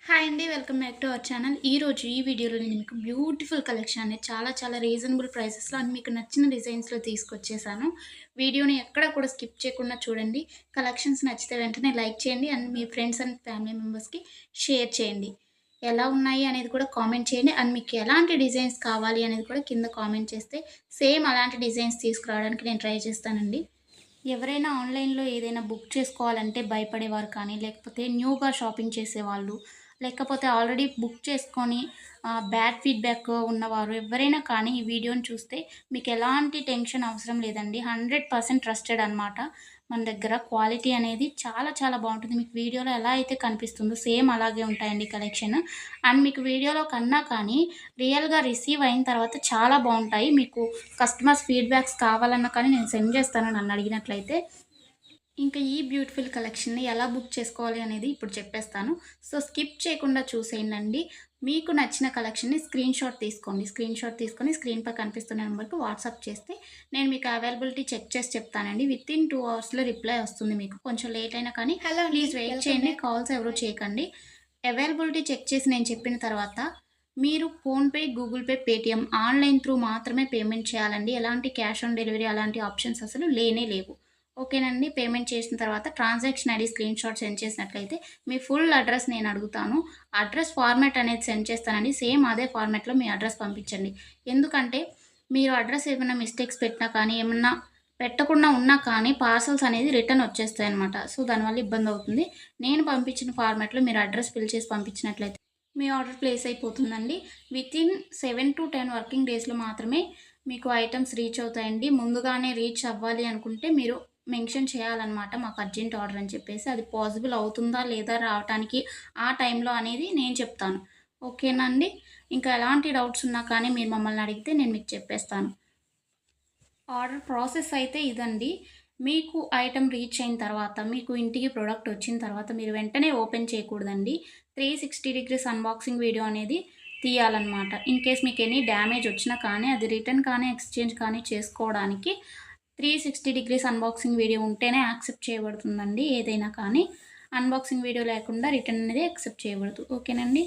Hi అండి. Welcome back to our channel. ఈరోజు ఈ వీడియోలో నేను మీకు బ్యూటిఫుల్ కలెక్షన్ అనేది చాలా రీజనబుల్ ప్రైసెస్‌లో అండ్ మీకు నచ్చిన డిజైన్స్‌లో తీసుకొచ్చేసాను. వీడియోని ఎక్కడ కూడా స్కిప్ చేయకుండా చూడండి. కలెక్షన్స్ నచ్చితే వెంటనే లైక్ చేయండి and me friends and family మెంబర్స్‌కి షేర్ చేయండి. ఎలా ఉన్నాయి అనేది కూడా కామెంట్ చేయండి. అండ్ మీకు ఎలాంటి డిజైన్స్ కావాలి అనేది కూడా కింద కామెంట్ చేస్తే సేమ్ అలాంటి డిజైన్స్ తీసుకురావడానికి నేను ట్రై చేస్తానండి. ఎవరైనా ఆన్‌లైన్‌లో ఏదైనా బుక్ చేసుకోవాలంటే భయపడేవారు కానీ, లేకపోతే న్యూగా షాపింగ్ చేసేవాళ్ళు, లేకపోతే ఆల్రెడీ బుక్ చేసుకొని బ్యాడ్ ఫీడ్‌బ్యాక్ ఉన్నవారు ఎవరైనా కానీ ఈ వీడియోని చూస్తే మీకు ఎలాంటి టెన్షన్ అవసరం లేదండి. 100% ట్రస్టెడ్ అనమాట. మన దగ్గర క్వాలిటీ అనేది చాలా బావుంటుంది. మీకు వీడియోలో ఎలా అయితే కనిపిస్తుందో సేమ్ అలాగే ఉంటాయండి కలెక్షన్. అండ్ మీకు వీడియోలో కన్నా కానీ రియల్‌గా రిసీవ్ అయిన తర్వాత చాలా బావుంటాయి. మీకు కస్టమర్స్ ఫీడ్‌బ్యాక్స్ కావాలన్నా కానీ నేను సెండ్ చేస్తాను నన్ను అడిగినట్లయితే. ఇంకా ఈ బ్యూటిఫుల్ కలెక్షన్‌ని ఎలా బుక్ చేసుకోవాలి అనేది ఇప్పుడు చెప్పేస్తాను. సో, స్కిప్ చేయకుండా చూసేయండండి. మీకు నచ్చిన కలెక్షన్‌ని స్క్రీన్‌షాట్ తీసుకోండి. స్క్రీన్‌షాట్ తీసుకొని స్క్రీన్‌పై కనిపిస్తున్న నెంబర్‌కి వాట్సాప్ చేస్తే నేను మీకు అవైలబిలిటీ చెక్ చేసి చెప్తానండి. వితిన్ 2 అవర్స్‌లో రిప్లై వస్తుంది మీకు. కొంచెం లేట్ అయినా కానీ హలో అండి. ప్లీజ్ వెయిట్ వెల్కమ్ చేయండి. బ్యాక్. కాల్స్ ఎవరు చేయకండి. అవైలబిలిటీ చెక్ చేసి నేను చెప్పిన తర్వాత మీరు PhonePe, Google pay, Paytm online through మాత్రమే పేమెంట్ చేయాలండి. ఎలాంటి క్యాష్ ఆన్ డెలివరీ అలాంటి ఆప్షన్స్ అసలు లేనే లేవు. ఓకేనండి. పేమెంట్ చేసిన తర్వాత ట్రాన్సాక్షన్ ఐడీ స్క్రీన్‌షాట్ సెండ్ చేసినట్లయితే మీ ఫుల్ అడ్రెస్ నేను అడుగుతాను. అడ్రెస్ ఫార్మాట్ అనేది సెండ్ చేస్తానండి. సేమ్ అదే ఫార్మాట్‌లో మీ అడ్రెస్ పంపించండి. ఎందుకంటే మీరు అడ్రెస్ ఏమైనా మిస్టేక్స్ పెట్టినా కానీ, ఏమన్నా పెట్టకుండా ఉన్నా కానీ పార్సెల్స్ అనేది రిటర్న్ వచ్చేస్తాయన్నమాట. సో, దానివల్ల ఇబ్బందవుతుంది. నేను పంపించిన ఫార్మాట్‌లో మీరు అడ్రెస్ ఫిల్ చేసి పంపించినట్లయితే మీ ఆర్డర్ ప్లేస్ అయిపోతుందండి. వితిన్ 7-10 వర్కింగ్ డేస్‌లో మాత్రమే మీకు ఐటెమ్స్ రీచ్ అవుతాయండి. ముందుగానే రీచ్ అవ్వాలి అనుకుంటే మీరు మెన్షన్ చేయాలన్నమాట. మాకు అర్జెంట్ ఆర్డర్ అని చెప్పేసి. అది పాసిబుల్ అవుతుందా లేదా రావటానికి ఆ టైంలో అనేది నేను చెప్తాను. ఓకేనా అండి? ఇంకా ఎలాంటి డౌట్స్ ఉన్నా కానీ మీరు మమ్మల్ని అడిగితే నేను మీకు చెప్పేస్తాను. ఆర్డర్ ప్రాసెస్ అయితే ఇదండి. మీకు ఐటెమ్ రీచ్ అయిన తర్వాత, మీకు ఇంటికి ప్రొడక్ట్ వచ్చిన తర్వాత మీరు వెంటనే ఓపెన్ చేయకూడదండి. 360 డిగ్రీస్ అన్బాక్సింగ్ వీడియో అనేది తీయాలన్నమాట. ఇన్‌కేస్ మీకు ఎనీ డ్యామేజ్ వచ్చినా కానీ, అది రిటర్న్ కానీ, ఎక్స్‌చేంజ్ కానీ చేసుకోవడానికి 360 డిగ్రీస్ అన్బాక్సింగ్ వీడియో ఉంటేనే యాక్సెప్ట్ చేయబడుతుందండి ఏదైనా కానీ. అన్బాక్సింగ్ వీడియో లేకుండా రిటర్న్ అనేది యాక్సెప్ట్ చేయబడదు. ఓకేనండి.